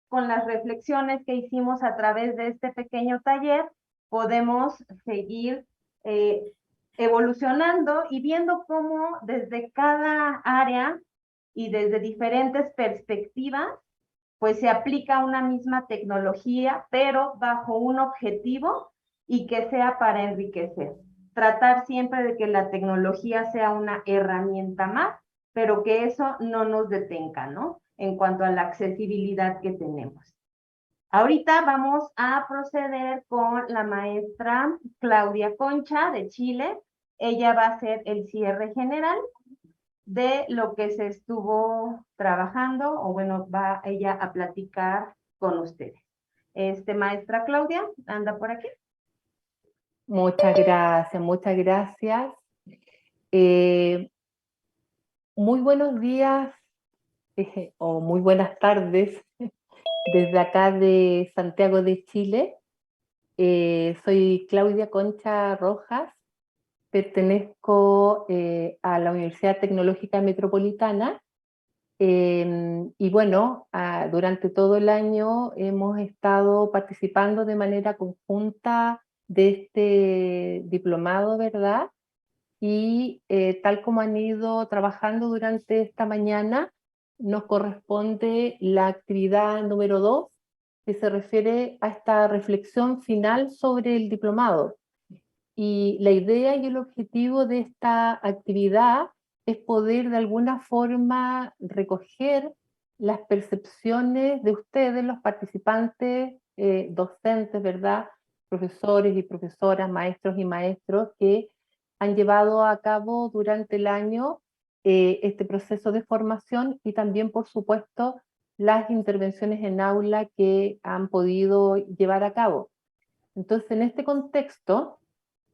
con las reflexiones que hicimos a través de este pequeño taller, podemos seguir evolucionando y viendo cómo desde cada área y desde diferentes perspectivas, pues se aplica una misma tecnología, pero bajo un objetivo y que sea para enriquecer. Tratar siempre de que la tecnología sea una herramienta más, pero que eso no nos detenga, ¿no? En cuanto a la accesibilidad que tenemos. Ahorita vamos a proceder con la maestra Claudia Concha de Chile. Ella va a hacer el cierre general de lo que se estuvo trabajando, o bueno, va ella a platicar con ustedes. Maestra Claudia, anda por aquí. Muchas gracias, muchas gracias. Eh, Muy buenos días o muy buenas tardes desde acá de Santiago de Chile. Soy Claudia Concha Rojas, pertenezco a la Universidad Tecnológica Metropolitana y bueno, durante todo el año hemos estado participando de manera conjunta de este diplomado, ¿verdad? Y tal como han ido trabajando durante esta mañana, nos corresponde la actividad número 2, que se refiere a esta reflexión final sobre el diplomado. Y la idea y el objetivo de esta actividad es poder de alguna forma recoger las percepciones de ustedes, los participantes, docentes, ¿verdad? Profesores y profesoras, maestros y maestros que han llevado a cabo durante el año este proceso de formación y también, por supuesto, las intervenciones en aula que han podido llevar a cabo. Entonces, en este contexto,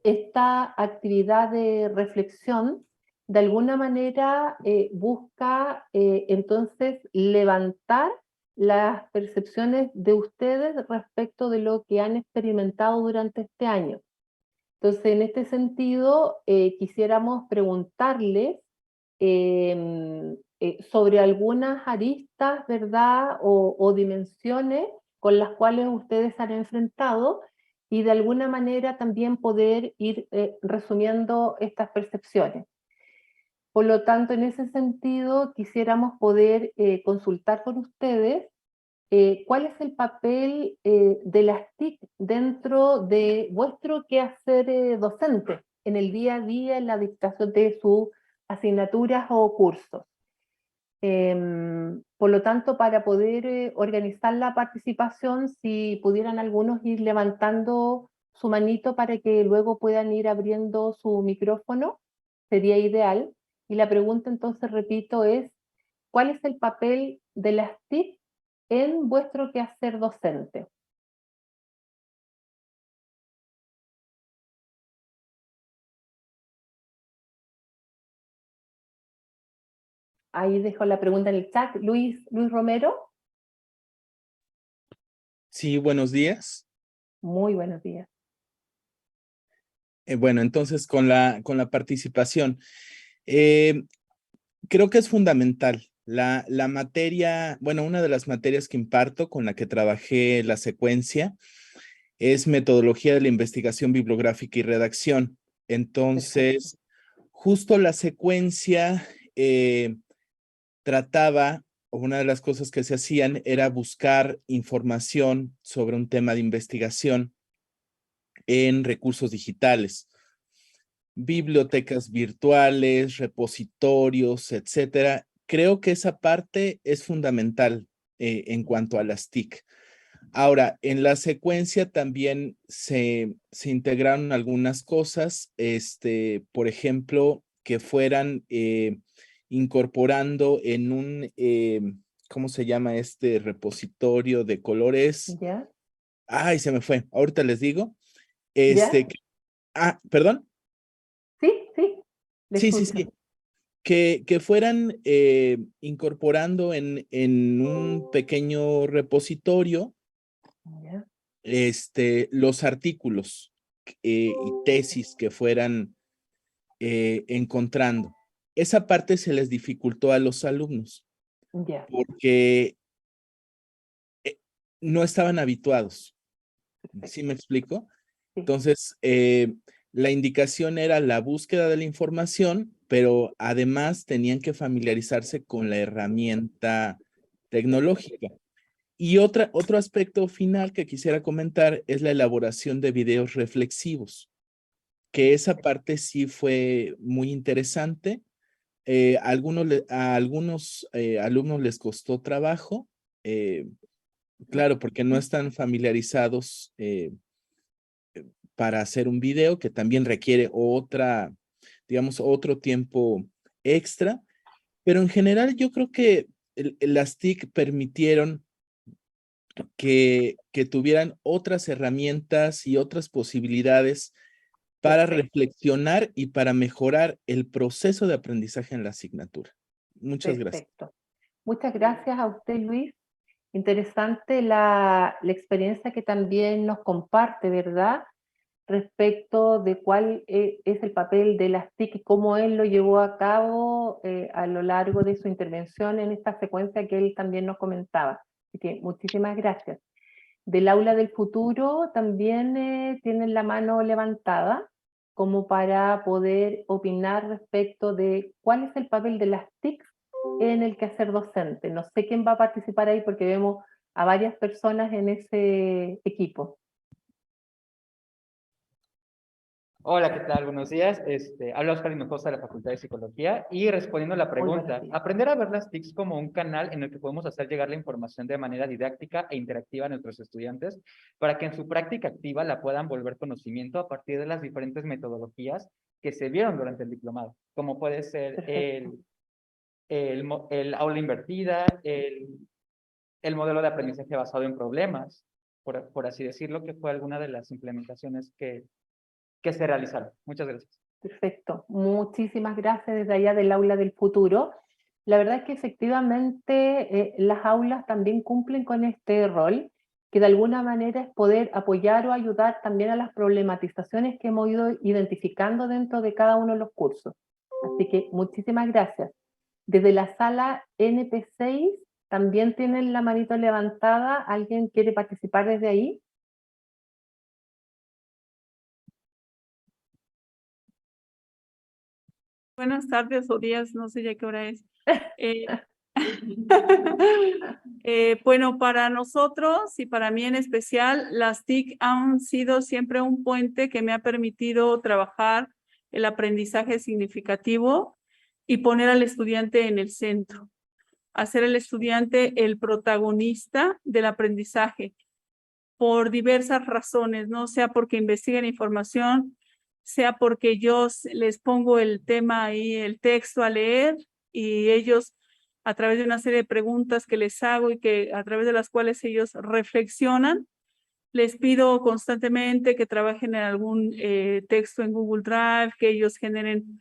esta actividad de reflexión de alguna manera busca entonces levantar las percepciones de ustedes respecto de lo que han experimentado durante este año. Entonces, en este sentido, quisiéramos preguntarles sobre algunas aristas, ¿verdad? O dimensiones con las cuales ustedes han enfrentado y de alguna manera también poder ir resumiendo estas percepciones. Por lo tanto, en ese sentido, quisiéramos poder consultar con ustedes cuál es el papel de las TIC dentro de vuestro quehacer docente en el día a día, en la dictación de sus asignaturas o cursos. Por lo tanto, para poder organizar la participación, si pudieran algunos ir levantando su manito para que luego puedan ir abriendo su micrófono, sería ideal. Y la pregunta entonces, repito, es, ¿cuál es el papel de las TIC en vuestro quehacer docente? Ahí dejo la pregunta en el chat. Luis Romero. Sí, buenos días. Muy buenos días. Bueno, entonces con la participación, creo que es fundamental. La materia, bueno, una de las materias que imparto, con la que trabajé la secuencia, es metodología de la investigación bibliográfica y redacción. Entonces, justo la secuencia trataba, o una de las cosas que se hacían era buscar información sobre un tema de investigación en recursos digitales, bibliotecas virtuales, repositorios, etcétera. Creo que esa parte es fundamental en cuanto a las TIC. Ahora, en la secuencia también se integraron algunas cosas, por ejemplo, que fueran incorporando en un, ¿cómo se llama este repositorio de colores? ¿Ya? Ay, se me fue, ahorita les digo. ¿Ya? Perdón. Sí, sí, le Sí, sí, escucho. sí. Que fueran incorporando en un pequeño repositorio ¿Ya? los artículos y tesis que fueran encontrando. Esa parte se les dificultó a los alumnos ¿Ya? porque no estaban habituados. ¿Sí me explico? Sí. Entonces, la indicación era la búsqueda de la información, pero además tenían que familiarizarse con la herramienta tecnológica. Y otro aspecto final que quisiera comentar es la elaboración de videos reflexivos, que esa parte sí fue muy interesante. A algunos alumnos les costó trabajo, claro, porque no están familiarizados para hacer un video, que también requiere digamos, otro tiempo extra, pero en general yo creo que las TIC permitieron que tuvieran otras herramientas y otras posibilidades para reflexionar y para mejorar el proceso de aprendizaje en la asignatura. Muchas gracias. Perfecto. Muchas gracias a usted, Luis. Interesante la experiencia que también nos comparte, ¿verdad? Respecto de cuál es el papel de las TIC y cómo él lo llevó a cabo a lo largo de su intervención en esta secuencia que él también nos comentaba. Así que muchísimas gracias. Del aula del futuro también tienen la mano levantada como para poder opinar respecto de cuál es el papel de las TIC en el quehacer docente. No sé quién va a participar ahí porque vemos a varias personas en ese equipo. Hola, ¿qué tal? Buenos días. Habla Oscar Hinojosa de la Facultad de Psicología y respondiendo a la Muy buenos pregunta, días. aprender a ver las TICs como un canal en el que podemos hacer llegar la información de manera didáctica e interactiva a nuestros estudiantes para que en su práctica activa la puedan volver conocimiento a partir de las diferentes metodologías que se vieron durante el diplomado, como puede ser el aula invertida, el modelo de aprendizaje basado en problemas, por así decirlo, que fue alguna de las implementaciones que se realizaron. Muchas gracias. Perfecto. Muchísimas gracias desde allá del aula del futuro. La verdad es que efectivamente las aulas también cumplen con este rol, que de alguna manera es poder apoyar o ayudar también a las problematizaciones que hemos ido identificando dentro de cada uno de los cursos. Así que muchísimas gracias. Desde la sala NP6 también tienen la manito levantada. ¿Alguien quiere participar desde ahí? Buenas tardes o días, no sé ya qué hora es. Bueno, para nosotros y para mí en especial, las TIC han sido siempre un puente que me ha permitido trabajar el aprendizaje significativo y poner al estudiante en el centro, hacer al estudiante el protagonista del aprendizaje por diversas razones, no sea porque investiguen información, sea porque yo les pongo el tema ahí, el texto a leer y ellos a través de una serie de preguntas que les hago y que a través de las cuales ellos reflexionan, les pido constantemente que trabajen en algún texto en Google Drive, que ellos generen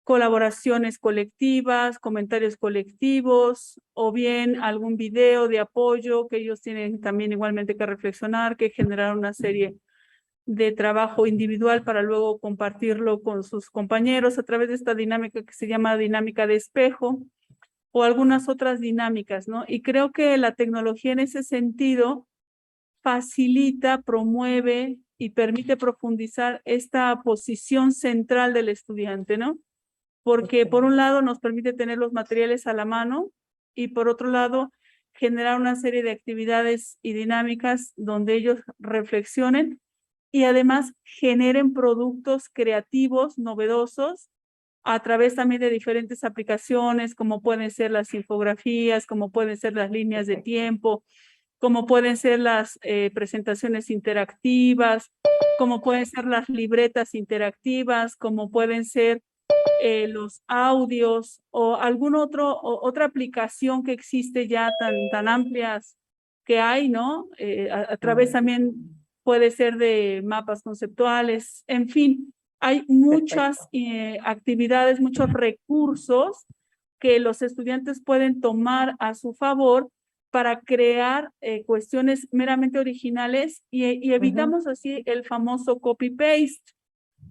colaboraciones colectivas, comentarios colectivos, o bien algún video de apoyo que ellos tienen también igualmente que reflexionar, que generar una serie de trabajo individual para luego compartirlo con sus compañeros a través de esta dinámica que se llama dinámica de espejo, o algunas otras dinámicas, ¿no? Y creo que la tecnología en ese sentido facilita, promueve y permite profundizar esta posición central del estudiante, ¿no? Porque por un lado nos permite tener los materiales a la mano y por otro lado generar una serie de actividades y dinámicas donde ellos reflexionen y además generen productos creativos, novedosos, a través también de diferentes aplicaciones, como pueden ser las infografías, como pueden ser las líneas de tiempo, como pueden ser las presentaciones interactivas, como pueden ser las libretas interactivas, como pueden ser los audios o otra aplicación que existe ya tan amplias que hay, ¿no? A través también puede ser de mapas conceptuales, en fin, hay muchas actividades, muchos recursos que los estudiantes pueden tomar a su favor para crear cuestiones meramente originales y evitamos así el famoso copy-paste,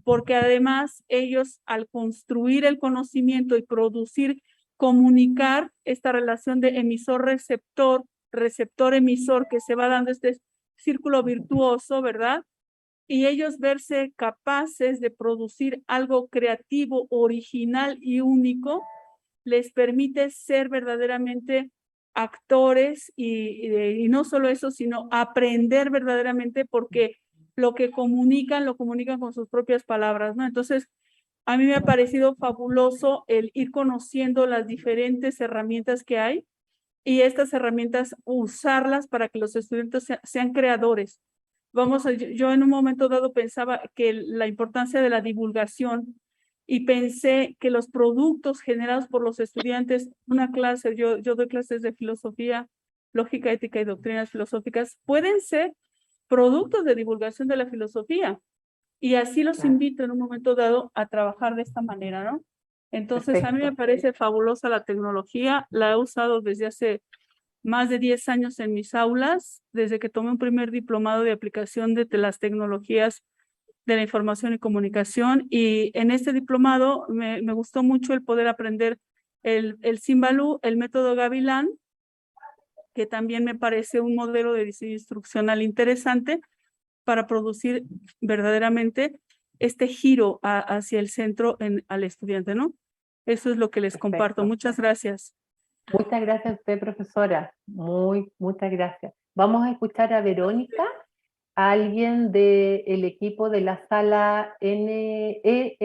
porque además ellos al construir el conocimiento y producir, comunicar esta relación de emisor-receptor receptor-emisor, que se va dando este círculo virtuoso, ¿verdad? Y ellos verse capaces de producir algo creativo, original y único, les permite ser verdaderamente actores y no solo eso, sino aprender verdaderamente porque lo comunican con sus propias palabras, ¿no? Entonces, a mí me ha parecido fabuloso el ir conociendo las diferentes herramientas que hay y estas herramientas usarlas para que los estudiantes sean creadores. Yo en un momento dado pensaba que la importancia de la divulgación y pensé que los productos generados por los estudiantes, una clase, yo doy clases de filosofía, lógica, ética y doctrinas filosóficas, pueden ser productos de divulgación de la filosofía. Y así los invito en un momento dado a trabajar de esta manera, ¿no? Entonces, a mí me parece fabulosa la tecnología, la he usado desde hace más de 10 años en mis aulas, desde que tomé un primer diplomado de aplicación de las tecnologías de la información y comunicación, y en este diplomado me gustó mucho el poder aprender el Symbaloo, el método Gavilán, que también me parece un modelo de diseño instruccional interesante para producir verdaderamente este giro hacia el centro al estudiante, ¿no? Eso es lo que les comparto. Muchas gracias. Muchas gracias a usted, profesora. Muchas gracias. Vamos a escuchar a Verónica, a alguien del equipo de la sala ENP8,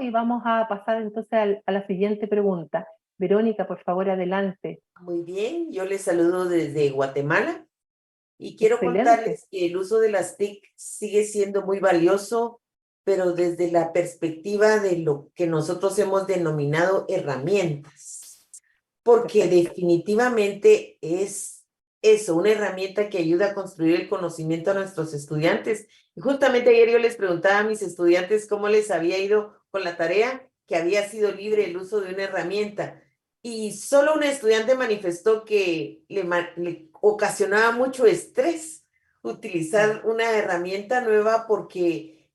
y vamos a pasar entonces a la siguiente pregunta. Verónica, por favor, adelante. Muy bien, yo les saludo desde Guatemala y quiero Excelente. contarles que el uso de las TIC sigue siendo muy valioso, pero desde la perspectiva de lo que nosotros hemos denominado herramientas, porque definitivamente es eso, una herramienta que ayuda a construir el conocimiento a nuestros estudiantes. Y justamente ayer yo les preguntaba a mis estudiantes cómo les había ido con la tarea, que había sido libre el uso de una herramienta. Y solo un estudiante manifestó que le ocasionaba mucho estrés utilizar una herramienta nueva porque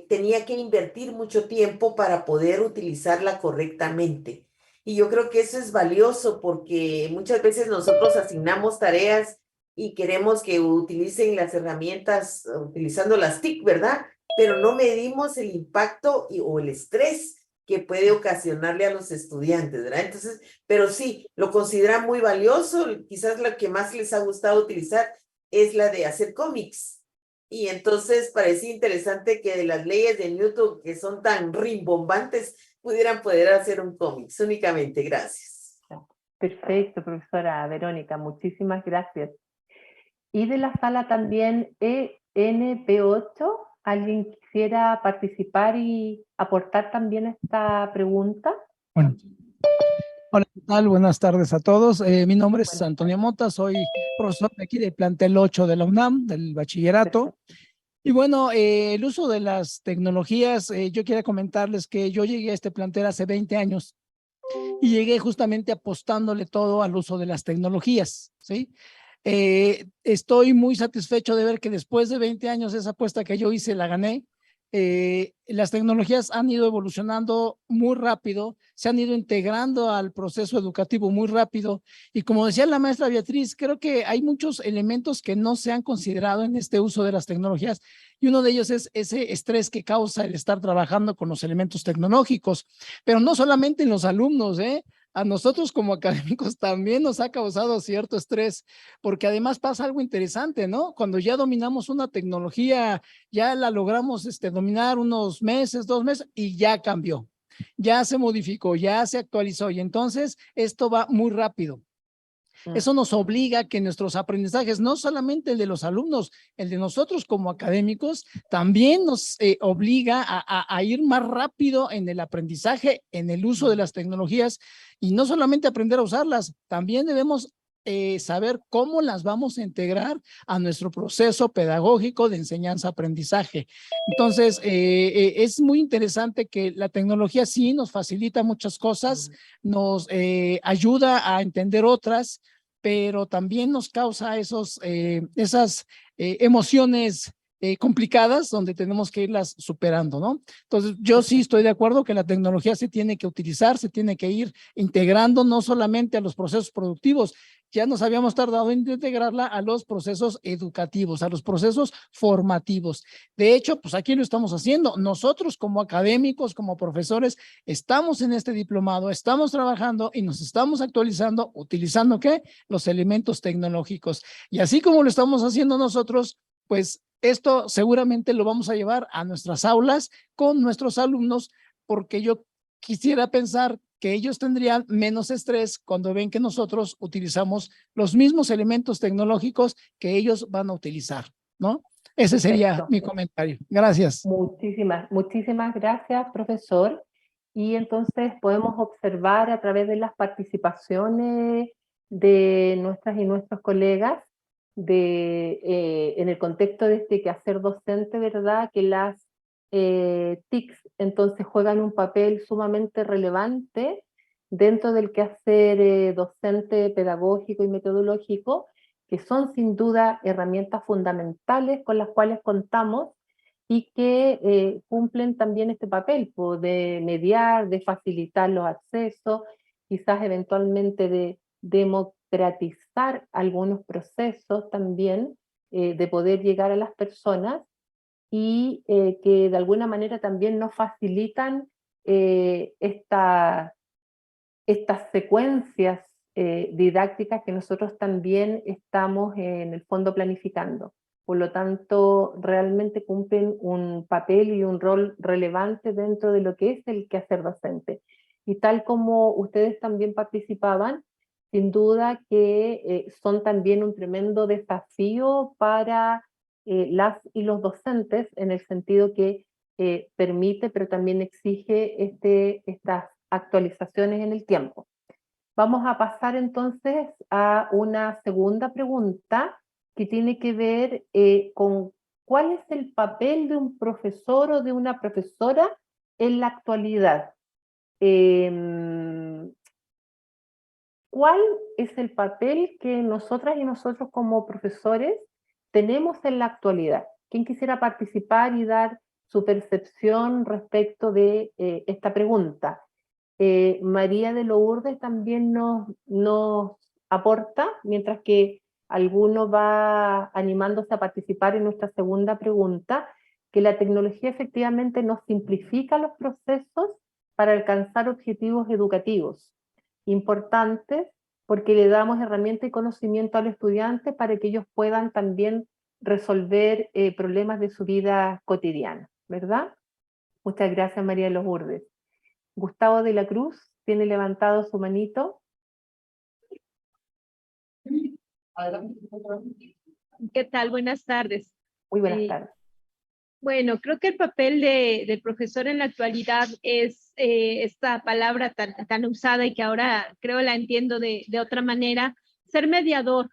tenía que invertir mucho tiempo para poder utilizarla correctamente. Y yo creo que eso es valioso porque muchas veces nosotros asignamos tareas y queremos que utilicen las herramientas utilizando las TIC, ¿verdad? Pero no medimos el impacto o el estrés que puede ocasionarle a los estudiantes, ¿verdad? Entonces, pero sí, lo consideran muy valioso. Quizás lo que más les ha gustado utilizar es la de hacer cómics. Y entonces parecía interesante que de las leyes de Newton, que son tan rimbombantes, pudieran poder hacer un cómics únicamente. Gracias. Perfecto, profesora Verónica, muchísimas gracias. Y de la sala también ENP8, ¿alguien quisiera participar y aportar también a esta pregunta? Bueno. Hola, ¿qué tal? Buenas tardes a todos. Mi nombre es Antonio Mota, soy profesor de aquí del plantel 8 de la UNAM, del bachillerato. Y bueno, el uso de las tecnologías, yo quiero comentarles que yo llegué a este plantel hace 20 años y llegué justamente apostándole todo al uso de las tecnologías, ¿sí? Estoy muy satisfecho de ver que después de 20 años esa apuesta que yo hice la gané. Las tecnologías han ido evolucionando muy rápido, se han ido integrando al proceso educativo muy rápido y como decía la maestra Beatriz, creo que hay muchos elementos que no se han considerado en este uso de las tecnologías y uno de ellos es ese estrés que causa el estar trabajando con los elementos tecnológicos, pero no solamente en los alumnos, a nosotros como académicos también nos ha causado cierto estrés, porque además pasa algo interesante, ¿no? Cuando ya dominamos una tecnología, ya la logramos dominar unos meses, 2 meses, y ya cambió, ya se modificó, ya se actualizó, y entonces esto va muy rápido. Eso nos obliga a que nuestros aprendizajes, no solamente el de los alumnos, el de nosotros como académicos, también nos obliga a ir más rápido en el aprendizaje, en el uso de las tecnologías, y no solamente aprender a usarlas, también debemos saber cómo las vamos a integrar a nuestro proceso pedagógico de enseñanza-aprendizaje. Entonces, es muy interesante que la tecnología sí nos facilita muchas cosas, nos ayuda a entender otras, pero también nos causa esas emociones complicadas donde tenemos que irlas superando, ¿no? Entonces, yo sí estoy de acuerdo que la tecnología se tiene que utilizar, se tiene que ir integrando no solamente a los procesos productivos, ya nos habíamos tardado en integrarla a los procesos educativos, a los procesos formativos. De hecho, pues aquí lo estamos haciendo. Nosotros como académicos, como profesores, estamos en este diplomado, estamos trabajando y nos estamos actualizando, utilizando ¿qué? Los elementos tecnológicos. Y así como lo estamos haciendo nosotros, pues esto seguramente lo vamos a llevar a nuestras aulas con nuestros alumnos, porque yo quisiera pensar que ellos tendrían menos estrés cuando ven que nosotros utilizamos los mismos elementos tecnológicos que ellos van a utilizar, ¿no? Ese sería Perfecto. mi comentario. Gracias. Muchísimas gracias, profesor. Y entonces podemos observar a través de las participaciones de nuestras y nuestros colegas en el contexto de este quehacer docente, ¿verdad? Que las TICs entonces juegan un papel sumamente relevante dentro del quehacer docente, pedagógico y metodológico, que son sin duda herramientas fundamentales con las cuales contamos y que cumplen también este papel pues, de mediar, de facilitar los accesos, quizás eventualmente de democratizar algunos procesos también, de poder llegar a las personas y que de alguna manera también nos facilitan estas secuencias didácticas que nosotros también estamos en el fondo planificando. Por lo tanto, realmente cumplen un papel y un rol relevante dentro de lo que es el quehacer docente. Y tal como ustedes también participaban, sin duda que son también un tremendo desafío para las y los docentes, en el sentido que permite, pero también exige estas actualizaciones en el tiempo. Vamos a pasar entonces a una segunda pregunta que tiene que ver con cuál es el papel de un profesor o de una profesora en la actualidad. ¿Cuál es el papel que nosotras y nosotros como profesores tenemos en la actualidad? ¿Quién quisiera participar y dar su percepción respecto de esta pregunta? María de Lourdes también nos aporta, mientras que alguno va animándose a participar en nuestra segunda pregunta, que la tecnología efectivamente nos simplifica los procesos para alcanzar objetivos educativos importantes, porque le damos herramientas y conocimiento al estudiante para que ellos puedan también resolver problemas de su vida cotidiana, ¿verdad? Muchas gracias, María de los Lourdes. Gustavo de la Cruz tiene levantado su manito. ¿Qué tal? Buenas tardes. Muy buenas tardes. Bueno, creo que el papel del profesor en la actualidad es esta palabra tan usada y que ahora creo la entiendo de otra manera, ser mediador,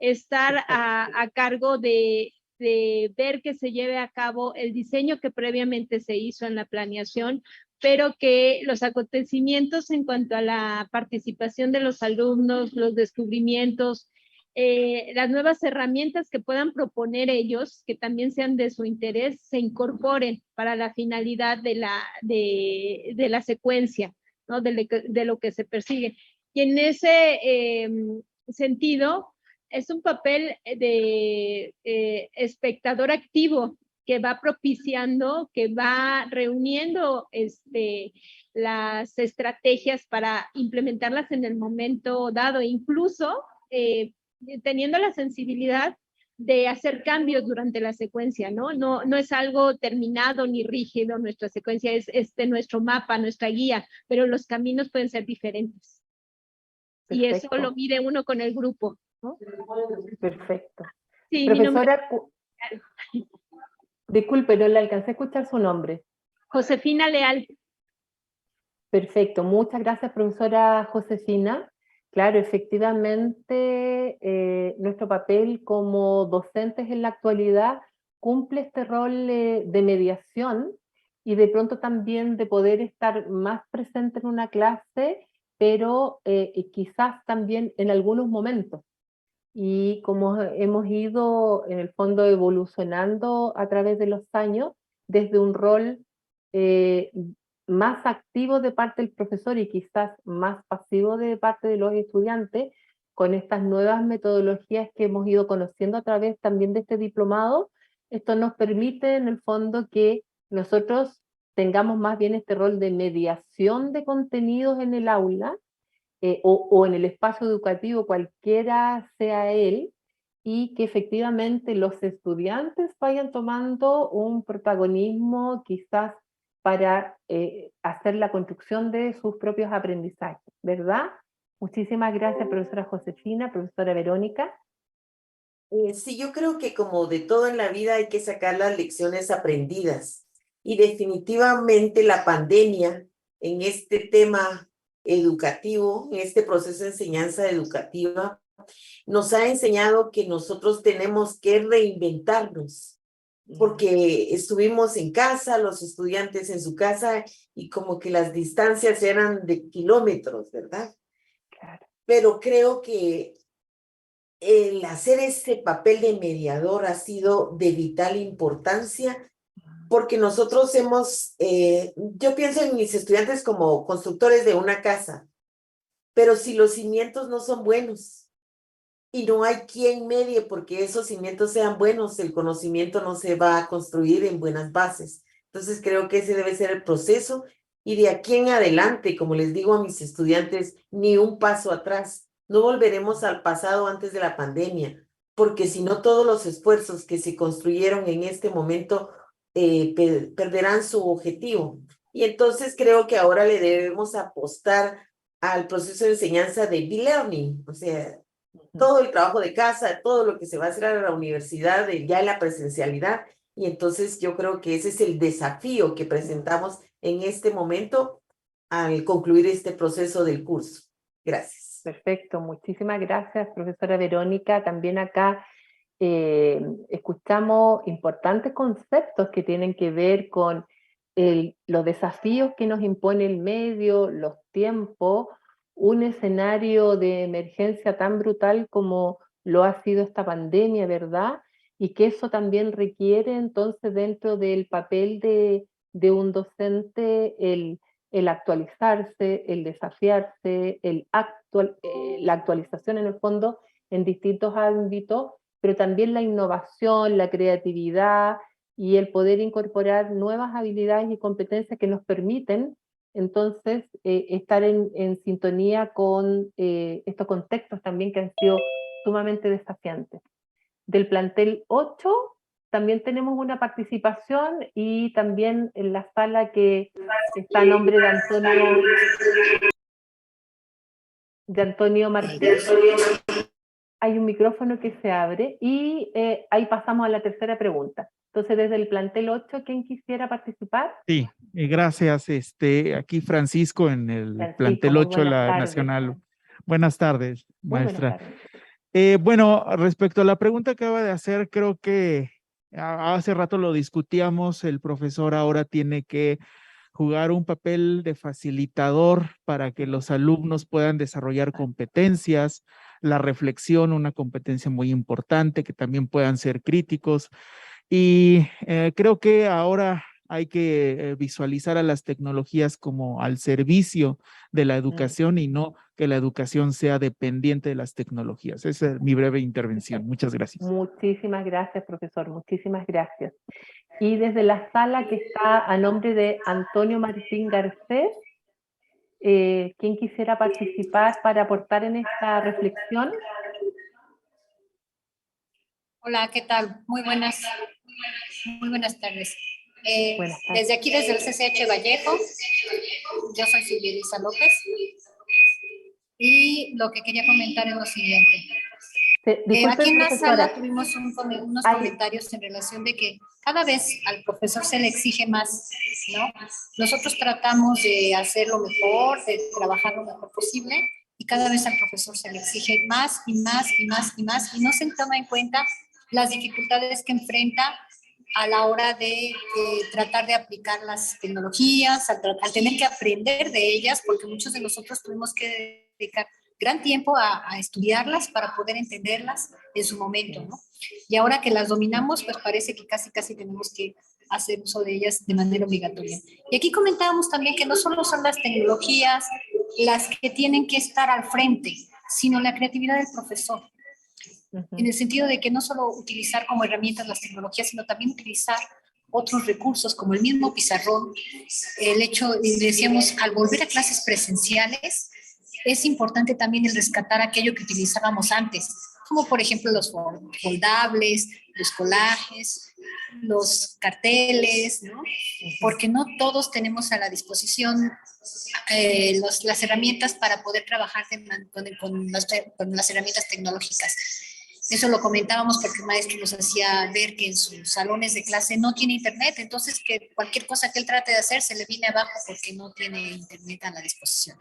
estar a cargo de ver que se lleve a cabo el diseño que previamente se hizo en la planeación, pero que los acontecimientos en cuanto a la participación de los alumnos, los descubrimientos, las nuevas herramientas que puedan proponer ellos, que también sean de su interés, se incorporen para la finalidad de la secuencia, ¿no? De lo que se persigue. Y en ese sentido, es un papel de espectador activo que va propiciando, que va reuniendo las estrategias para implementarlas en el momento dado, incluso teniendo la sensibilidad de hacer cambios durante la secuencia, ¿no? No es algo terminado ni rígido, nuestra secuencia es nuestro mapa, nuestra guía, pero los caminos pueden ser diferentes. Perfecto. Y eso lo mide uno con el grupo, ¿no? Perfecto. Sí, profesora, disculpe, no le alcancé a escuchar su nombre. Josefina Leal. Perfecto, muchas gracias, profesora Josefina. Claro, efectivamente, nuestro papel como docentes en la actualidad cumple este rol de mediación y de pronto también de poder estar más presente en una clase, pero quizás también en algunos momentos. Y como hemos ido en el fondo evolucionando a través de los años, desde un rol más activo de parte del profesor y quizás más pasivo de parte de los estudiantes, con estas nuevas metodologías que hemos ido conociendo a través también de este diplomado, esto nos permite en el fondo que nosotros tengamos más bien este rol de mediación de contenidos en el aula, o en el espacio educativo, cualquiera sea él, y que efectivamente los estudiantes vayan tomando un protagonismo quizás para hacer la construcción de sus propios aprendizajes, ¿verdad? Muchísimas gracias, profesora Josefina, profesora Verónica. Sí, yo creo que como de todo en la vida hay que sacar las lecciones aprendidas. Y definitivamente la pandemia en este tema educativo, en este proceso de enseñanza educativa, nos ha enseñado que nosotros tenemos que reinventarnos, porque estuvimos en casa, los estudiantes en su casa, y como que las distancias eran de kilómetros, ¿verdad? Claro. Pero creo que el hacer este papel de mediador ha sido de vital importancia, porque nosotros yo pienso en mis estudiantes como constructores de una casa, pero si los cimientos no son buenos y no hay quien medie porque esos cimientos sean buenos, el conocimiento no se va a construir en buenas bases. Entonces creo que ese debe ser el proceso, y de aquí en adelante, como les digo a mis estudiantes, ni un paso atrás. No volveremos al pasado antes de la pandemia, porque si no, todos los esfuerzos que se construyeron en este momento perderán su objetivo. Y entonces creo que ahora le debemos apostar al proceso de enseñanza de e-learning, o sea, todo el trabajo de casa, todo lo que se va a hacer a la universidad, ya en la presencialidad. Y entonces yo creo que ese es el desafío que presentamos en este momento al concluir este proceso del curso. Gracias. Perfecto, muchísimas gracias, profesora Verónica. También acá escuchamos importantes conceptos que tienen que ver con los desafíos que nos impone el medio, los tiempos, un escenario de emergencia tan brutal como lo ha sido esta pandemia, ¿verdad? Y que eso también requiere entonces dentro del papel de un docente el actualizarse, el desafiarse, la actualización en el fondo en distintos ámbitos, pero también la innovación, la creatividad y el poder incorporar nuevas habilidades y competencias que nos permiten entonces estar en sintonía con estos contextos también que han sido sumamente desafiantes. Del plantel 8 también tenemos una participación, y también en la sala que está a nombre de Antonio Martínez. Hay un micrófono que se abre y ahí pasamos a la tercera pregunta. Entonces, desde el plantel 8, ¿quién quisiera participar? Sí, gracias. Aquí Francisco en el Francisco, plantel muy 8 de buenas la tardes. Nacional. Buenas tardes, Muy buenas maestra. tardes. Bueno, respecto a la pregunta que acaba de hacer, creo que hace rato lo discutíamos, el profesor ahora tiene que jugar un papel de facilitador para que los alumnos puedan desarrollar competencias, la reflexión, una competencia muy importante, que también puedan ser críticos. Y creo que ahora hay que visualizar a las tecnologías como al servicio de la educación y no que la educación sea dependiente de las tecnologías. Esa es mi breve intervención. Muchas gracias. Muchísimas gracias, profesor. Muchísimas gracias. Y desde la sala que está a nombre de Antonio Martín Garcés, ¿quién quisiera participar para aportar en esta reflexión? Hola, ¿qué tal? Muy buenas tardes. Buenas tardes. Desde aquí, desde el CCH Vallejo, yo soy Silvia Elisa López, y lo que quería comentar es lo siguiente. Disculpe, Aquí en la profesora. sala tuvimos unos comentarios en relación de que cada vez al profesor se le exige más, ¿no? Nosotros tratamos de hacerlo mejor, de trabajar lo mejor posible, y cada vez al profesor se le exige más y más y más y más, y no se toma en cuenta las dificultades que enfrenta a la hora de tratar de aplicar las tecnologías, al tener que aprender de ellas, porque muchos de nosotros tuvimos que dedicar gran tiempo a estudiarlas para poder entenderlas en su momento, ¿no? Y ahora que las dominamos, pues parece que casi tenemos que hacer uso de ellas de manera obligatoria. Y aquí comentábamos también que no solo son las tecnologías las que tienen que estar al frente, sino la creatividad del profesor. En el sentido de que no solo utilizar como herramientas las tecnologías, sino también utilizar otros recursos como el mismo pizarrón. El hecho, decíamos, al volver a clases presenciales, es importante también el rescatar aquello que utilizábamos antes, como por ejemplo los foldables, los collages, los carteles, ¿no? Porque no todos tenemos a la disposición las herramientas para poder trabajar con las herramientas tecnológicas. Eso lo comentábamos porque el maestro nos hacía ver que en sus salones de clase no tiene internet, entonces que cualquier cosa que él trate de hacer se le viene abajo porque no tiene internet a la disposición.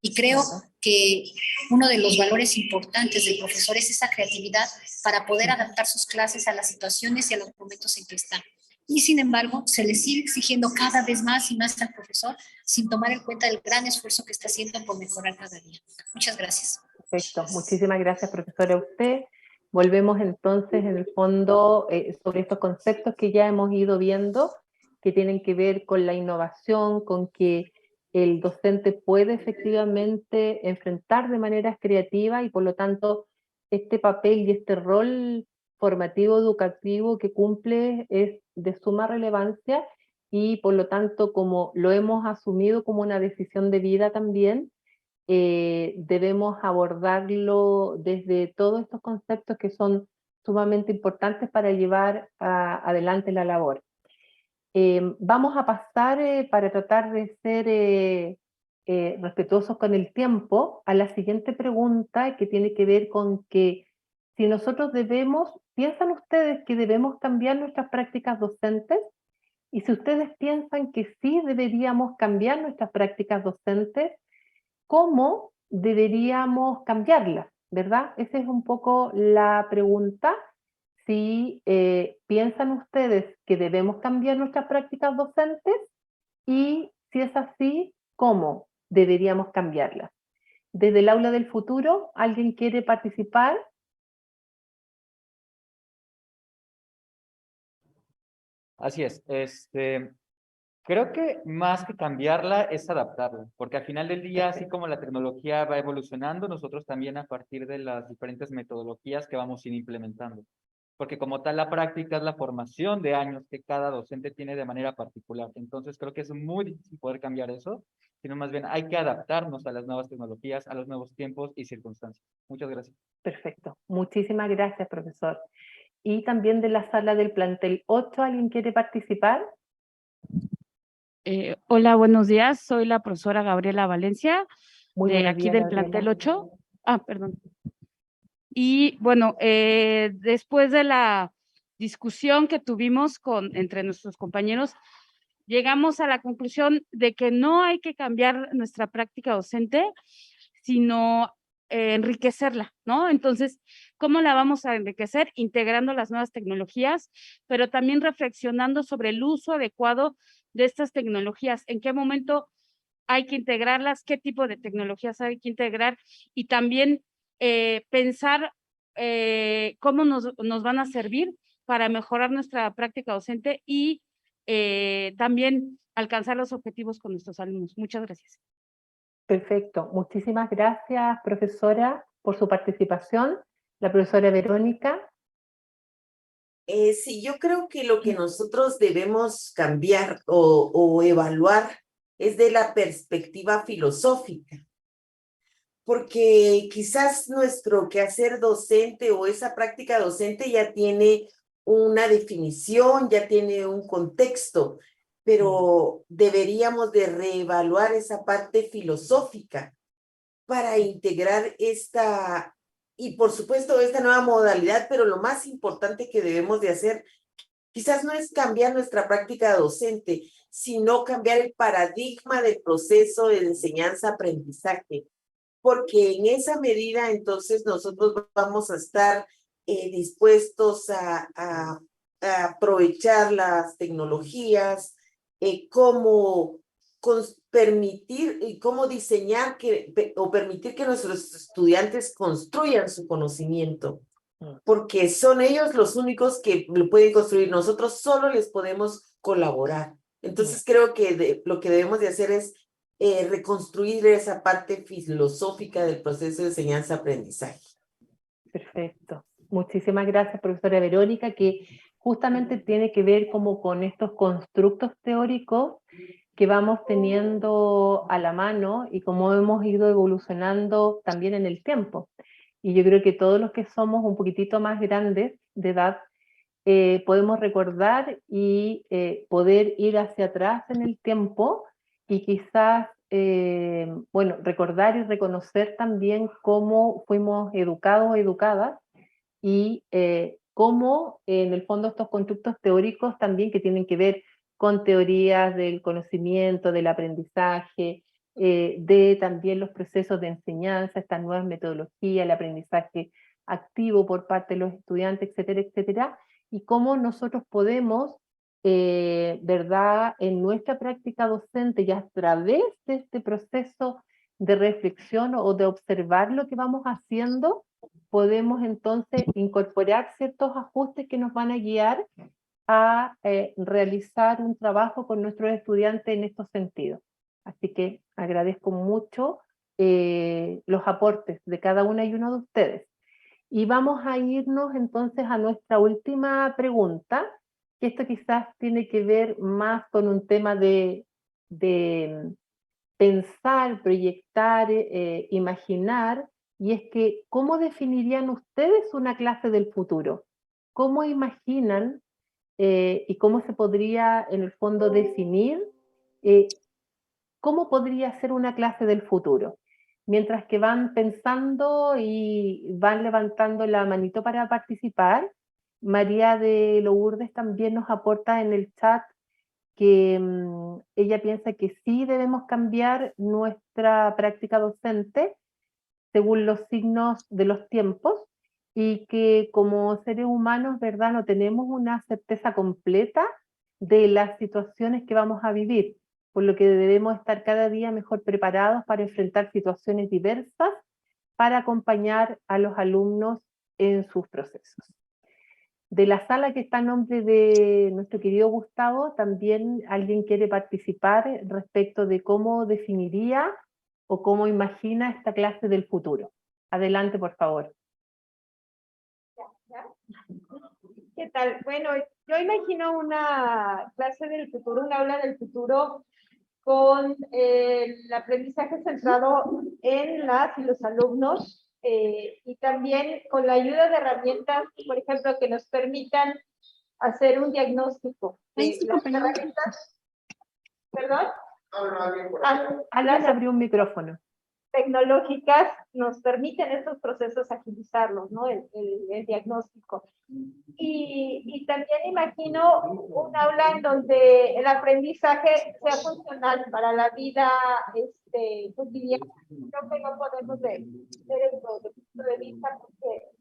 Y creo que uno de los valores importantes del profesor es esa creatividad para poder adaptar sus clases a las situaciones y a los momentos en que están. Y sin embargo, se le sigue exigiendo cada vez más y más al profesor sin tomar en cuenta el gran esfuerzo que está haciendo por mejorar cada día. Muchas gracias. Perfecto, muchísimas gracias, profesora, a usted. Volvemos entonces, en el fondo, sobre estos conceptos que ya hemos ido viendo, que tienen que ver con la innovación, con que el docente puede efectivamente enfrentar de manera creativa y por lo tanto este papel y este rol formativo educativo que cumple es de suma relevancia y por lo tanto como lo hemos asumido como una decisión de vida también, debemos abordarlo desde todos estos conceptos que son sumamente importantes para llevar adelante la labor. Vamos a pasar, para tratar de ser respetuosos con el tiempo, a la siguiente pregunta que tiene que ver con que si nosotros ¿piensan ustedes que debemos cambiar nuestras prácticas docentes? Y si ustedes piensan que sí deberíamos cambiar nuestras prácticas docentes, ¿cómo deberíamos cambiarlas? ¿Verdad? Esa es un poco la pregunta. Si piensan ustedes que debemos cambiar nuestras prácticas docentes y si es así, ¿cómo deberíamos cambiarlas? Desde el aula del futuro, ¿alguien quiere participar? Así es. Creo que más que cambiarla es adaptarla, porque al final del día, así como la tecnología va evolucionando, nosotros también a partir de las diferentes metodologías que vamos a ir implementando. Porque como tal, la práctica es la formación de años que cada docente tiene de manera particular. Entonces, creo que es muy difícil poder cambiar eso, sino más bien hay que adaptarnos a las nuevas tecnologías, a los nuevos tiempos y circunstancias. Muchas gracias. Perfecto. Muchísimas gracias, profesor. Y también de la sala del plantel 8, ¿alguien quiere participar? Hola, buenos días. Soy la profesora Gabriela Valencia, Muy de buenos aquí días, del Gabriela. plantel 8. Perdón. Y bueno, después de la discusión que tuvimos entre nuestros compañeros, llegamos a la conclusión de que no hay que cambiar nuestra práctica docente, sino enriquecerla, ¿no? Entonces, ¿cómo la vamos a enriquecer? Integrando las nuevas tecnologías, pero también reflexionando sobre el uso adecuado de estas tecnologías, en qué momento hay que integrarlas, qué tipo de tecnologías hay que integrar y también pensar cómo nos van a servir para mejorar nuestra práctica docente y también alcanzar los objetivos con nuestros alumnos. Muchas gracias. Perfecto. Muchísimas gracias, profesora, por su participación. La profesora Verónica. Sí, yo creo que lo que nosotros debemos cambiar o evaluar es de la perspectiva filosófica, porque quizás nuestro quehacer docente o esa práctica docente ya tiene una definición, ya tiene un contexto, pero deberíamos de reevaluar esa parte filosófica para integrar esta, y por supuesto esta nueva modalidad, pero lo más importante que debemos de hacer quizás no es cambiar nuestra práctica docente, sino cambiar el paradigma del proceso de enseñanza-aprendizaje, porque en esa medida entonces nosotros vamos a estar dispuestos a aprovechar las tecnologías, cómo permitir y cómo diseñar o permitir que nuestros estudiantes construyan su conocimiento, porque son ellos los únicos que lo pueden construir, nosotros solo les podemos colaborar. Entonces creo que lo que debemos de hacer es reconstruir esa parte filosófica del proceso de enseñanza-aprendizaje. Perfecto. Muchísimas gracias, profesora Verónica, que justamente tiene que ver como con estos constructos teóricos que vamos teniendo a la mano y cómo hemos ido evolucionando también en el tiempo. Y yo creo que todos los que somos un poquitito más grandes de edad, podemos recordar y poder ir hacia atrás en el tiempo y quizás, bueno, recordar y reconocer también cómo fuimos educados o educadas y cómo en el fondo estos constructos teóricos también que tienen que ver con teorías del conocimiento, del aprendizaje, de también los procesos de enseñanza, estas nuevas metodologías, el aprendizaje activo por parte de los estudiantes, etcétera, etcétera, y cómo nosotros podemos, ¿verdad?, en nuestra práctica docente y a través de este proceso de reflexión o de observar lo que vamos haciendo, podemos entonces incorporar ciertos ajustes que nos van a guiar a realizar un trabajo con nuestros estudiantes en estos sentidos. Así que agradezco mucho los aportes de cada una y uno de ustedes. Y vamos a irnos entonces a nuestra última pregunta, que esto quizás tiene que ver más con un tema de pensar, proyectar, imaginar, y es que, ¿cómo definirían ustedes una clase del futuro? ¿Cómo imaginan y cómo se podría, en el fondo, definir cómo podría ser una clase del futuro? Mientras que van pensando y van levantando la manito para participar, María de Lourdes también nos aporta en el chat que ella piensa que sí debemos cambiar nuestra práctica docente según los signos de los tiempos y que como seres humanos, ¿verdad?, no tenemos una certeza completa de las situaciones que vamos a vivir, por lo que debemos estar cada día mejor preparados para enfrentar situaciones diversas para acompañar a los alumnos en sus procesos. De la sala que está a nombre de nuestro querido Gustavo, también alguien quiere participar respecto de cómo definiría o cómo imagina esta clase del futuro. Adelante, por favor. ¿Qué tal? Bueno, yo imagino una clase del futuro, un aula del futuro con el aprendizaje centrado en las y los alumnos y también con la ayuda de herramientas, por ejemplo, que nos permitan hacer un diagnóstico. Las herramientas, ¿perdón? Alguien abrió un micrófono. Tecnológicas nos permiten estos procesos agilizarlos, ¿no? El diagnóstico. Y también imagino un aula en donde el aprendizaje sea funcional para la vida cotidiana. Creo que no podemos ver esto desde el punto de vista porque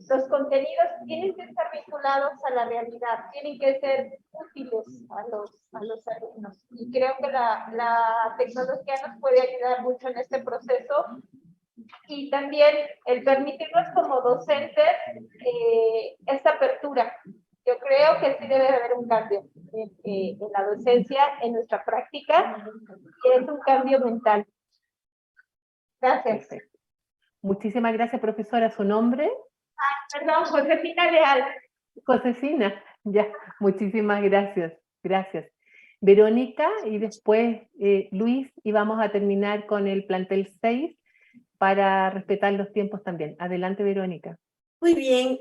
los contenidos tienen que estar vinculados a la realidad, tienen que ser útiles a los alumnos. Y creo que la tecnología nos puede ayudar mucho en este proceso. Y también el permitirnos como docentes esta apertura. Yo creo que sí debe haber un cambio en la docencia, en nuestra práctica, y es un cambio mental. Gracias. Perfecto. Muchísimas gracias, profesora. ¿Su nombre? Perdón, Josefina Leal. Josefina, ya, muchísimas gracias. Gracias. Verónica y después Luis, y vamos a terminar con el plantel 6 para respetar los tiempos también. Adelante, Verónica. Muy bien,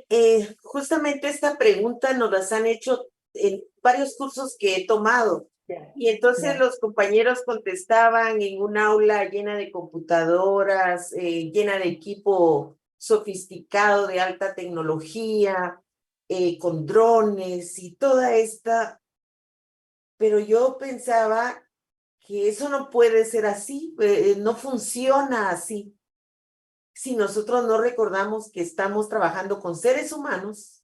justamente esta pregunta nos las han hecho en varios cursos que he tomado. Y entonces los compañeros contestaban en un aula llena de computadoras, llena de equipo sofisticado de alta tecnología, con drones y toda esta. Pero yo pensaba que eso no puede ser así, no funciona así. Si nosotros no recordamos que estamos trabajando con seres humanos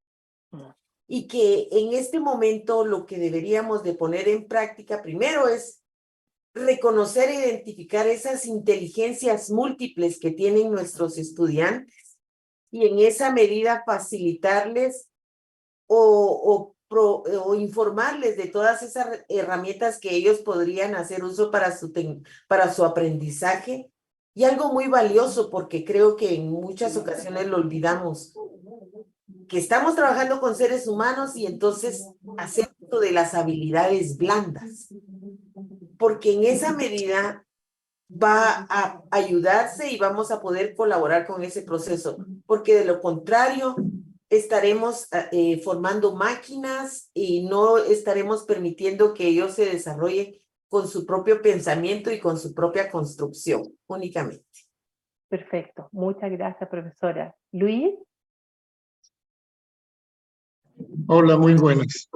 y que en este momento lo que deberíamos de poner en práctica primero es reconocer e identificar esas inteligencias múltiples que tienen nuestros estudiantes y en esa medida facilitarles o o informarles de todas esas herramientas que ellos podrían hacer uso para su aprendizaje. Y algo muy valioso, porque creo que en muchas ocasiones lo olvidamos, que estamos trabajando con seres humanos y entonces hacer uso de las habilidades blandas, porque en esa medida va a ayudarse y vamos a poder colaborar con ese proceso, porque de lo contrario estaremos formando máquinas y no estaremos permitiendo que ellos se desarrollen con su propio pensamiento y con su propia construcción únicamente. Perfecto, muchas gracias, profesora. Luis. Hola, muy buenas.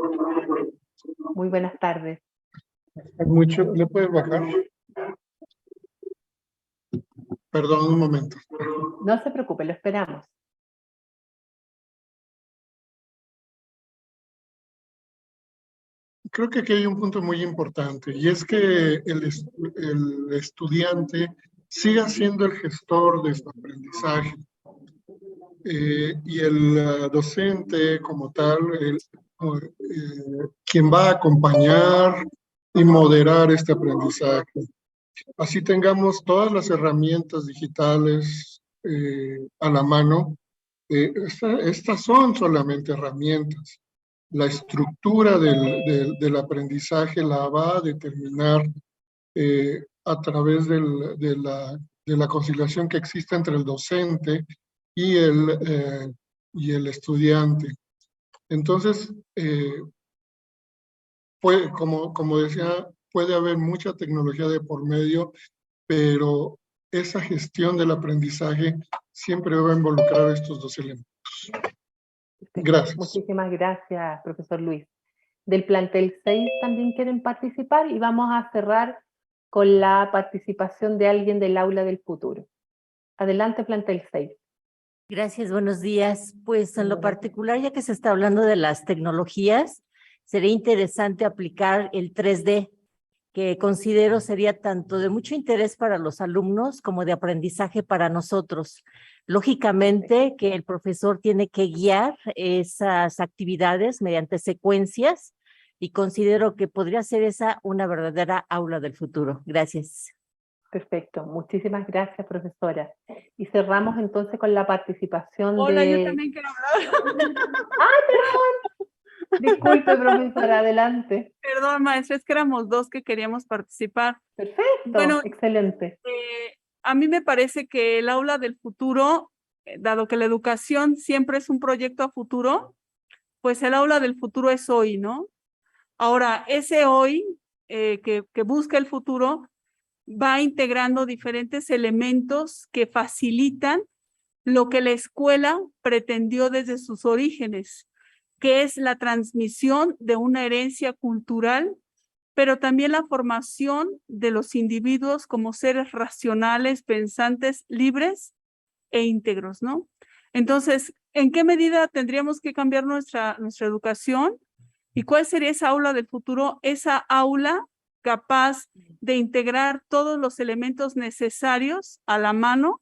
Muy buenas tardes. Mucho, ¿le puedes bajar? Perdón, un momento. No se preocupe, lo esperamos. Creo que aquí hay un punto muy importante y es que el estudiante siga siendo el gestor de su aprendizaje y el docente como tal, quien va a acompañar y moderar este aprendizaje. Así tengamos todas las herramientas digitales a la mano. Estas son solamente herramientas. La estructura del aprendizaje la va a determinar a través de la conciliación que existe entre el docente y el estudiante. Entonces, como decía, puede haber mucha tecnología de por medio, pero esa gestión del aprendizaje siempre va a involucrar estos dos elementos. Gracias. Muchísimas gracias, profesor Luis. Del plantel 6 también quieren participar y vamos a cerrar con la participación de alguien del aula del futuro. Adelante, plantel 6. Gracias, buenos días. Pues en lo particular, ya que se está hablando de las tecnologías, sería interesante aplicar el 3D, que considero sería tanto de mucho interés para los alumnos como de aprendizaje para nosotros. Lógicamente que el profesor tiene que guiar esas actividades mediante secuencias y considero que podría ser esa una verdadera aula del futuro. Gracias. Perfecto, muchísimas gracias, profesora. Y cerramos entonces con la participación Hola, de... yo también quiero hablar. ¡Ay, perdón! Disculpe, profesora, adelante. Perdón, maestra, es que éramos dos que queríamos participar. Perfecto, Bueno, excelente. A mí me parece que el aula del futuro, dado que la educación siempre es un proyecto a futuro, pues el aula del futuro es hoy, ¿no? Ahora, ese hoy que busca el futuro va integrando diferentes elementos que facilitan lo que la escuela pretendió desde sus orígenes, que es la transmisión de una herencia cultural, pero también la formación de los individuos como seres racionales, pensantes, libres e íntegros, ¿no? Entonces, ¿en qué medida tendríamos que cambiar nuestra educación? ¿Y cuál sería esa aula del futuro? Esa aula capaz de integrar todos los elementos necesarios a la mano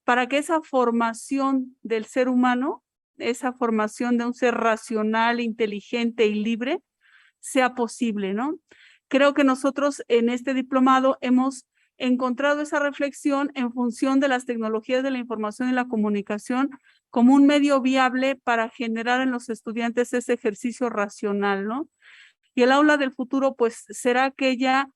para que esa formación del ser humano, esa formación de un ser racional, inteligente y libre, sea posible, ¿no? Creo que nosotros en este diplomado hemos encontrado esa reflexión en función de las tecnologías de la información y la comunicación como un medio viable para generar en los estudiantes ese ejercicio racional, ¿no? Y el aula del futuro, pues, será aquella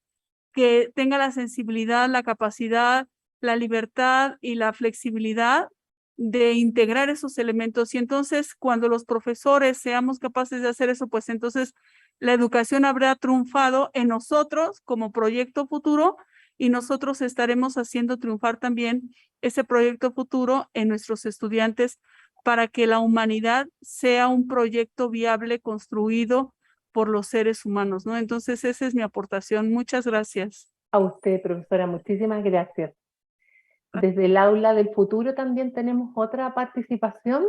que tenga la sensibilidad, la capacidad, la libertad y la flexibilidad de integrar esos elementos. Y entonces, cuando los profesores seamos capaces de hacer eso, pues entonces la educación habrá triunfado en nosotros como proyecto futuro y nosotros estaremos haciendo triunfar también ese proyecto futuro en nuestros estudiantes para que la humanidad sea un proyecto viable construido por los seres humanos, ¿no? Entonces, esa es mi aportación. Muchas gracias. A usted, profesora, muchísimas gracias. Desde el aula del futuro también tenemos otra participación.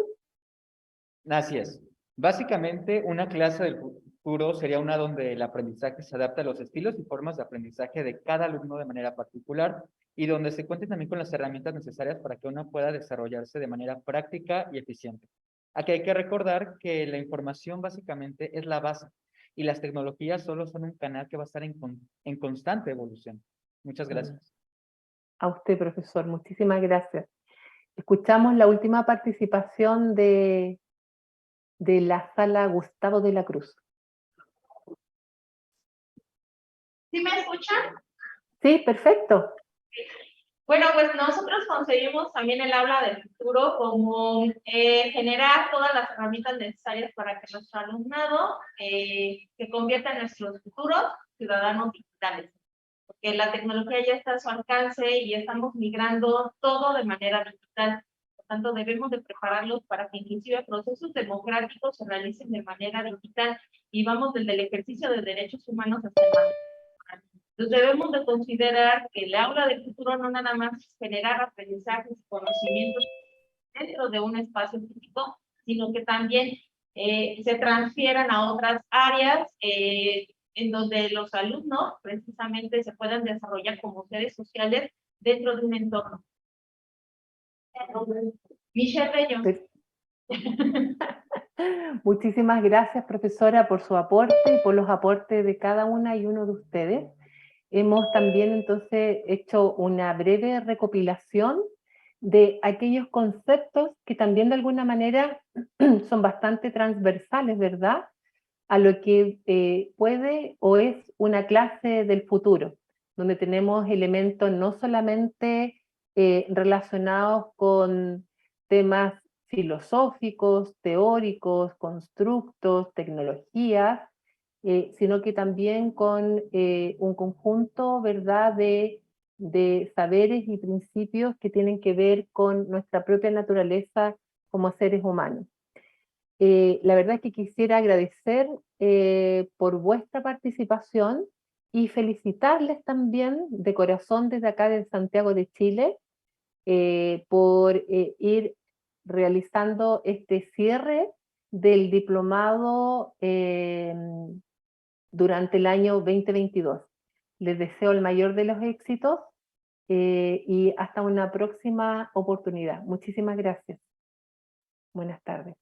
Así es. Básicamente, una clase del futuro sería una donde el aprendizaje se adapta a los estilos y formas de aprendizaje de cada alumno de manera particular y donde se cuente también con las herramientas necesarias para que uno pueda desarrollarse de manera práctica y eficiente. Aquí hay que recordar que la información básicamente es la base y las tecnologías solo son un canal que va a estar en constante evolución. Muchas gracias. A usted, profesor, muchísimas gracias. Escuchamos la última participación de la sala Gustavo de la Cruz. ¿Sí me escuchan? Sí, perfecto. Bueno, pues nosotros concebimos también el aula del futuro como generar todas las herramientas necesarias para que nuestro alumnado se convierta en nuestros futuros ciudadanos digitales. Porque la tecnología ya está a su alcance y estamos migrando todo de manera digital. Por tanto, debemos de prepararlos para que inclusive procesos democráticos se realicen de manera digital y vamos desde el ejercicio de derechos humanos hasta el manejo. Entonces debemos de considerar que el aula del futuro no nada más es generar aprendizajes y conocimientos dentro de un espacio físico, sino que también se transfieran a otras áreas en donde los alumnos precisamente se puedan desarrollar como seres sociales dentro de un entorno. Michelle Bello. Muchísimas gracias, profesora, por su aporte y por los aportes de cada una y uno de ustedes. Hemos también entonces hecho una breve recopilación de aquellos conceptos que también de alguna manera son bastante transversales, ¿verdad?, a lo que puede o es una clase del futuro, donde tenemos elementos no solamente relacionados con temas filosóficos, teóricos, constructos, tecnologías, sino que también con un conjunto, ¿verdad?, de saberes y principios que tienen que ver con nuestra propia naturaleza como seres humanos. La verdad es que quisiera agradecer por vuestra participación y felicitarles también de corazón desde acá de Santiago de Chile por ir realizando este cierre del diplomado durante el año 2022. Les deseo el mayor de los éxitos y hasta una próxima oportunidad. Muchísimas gracias. Buenas tardes.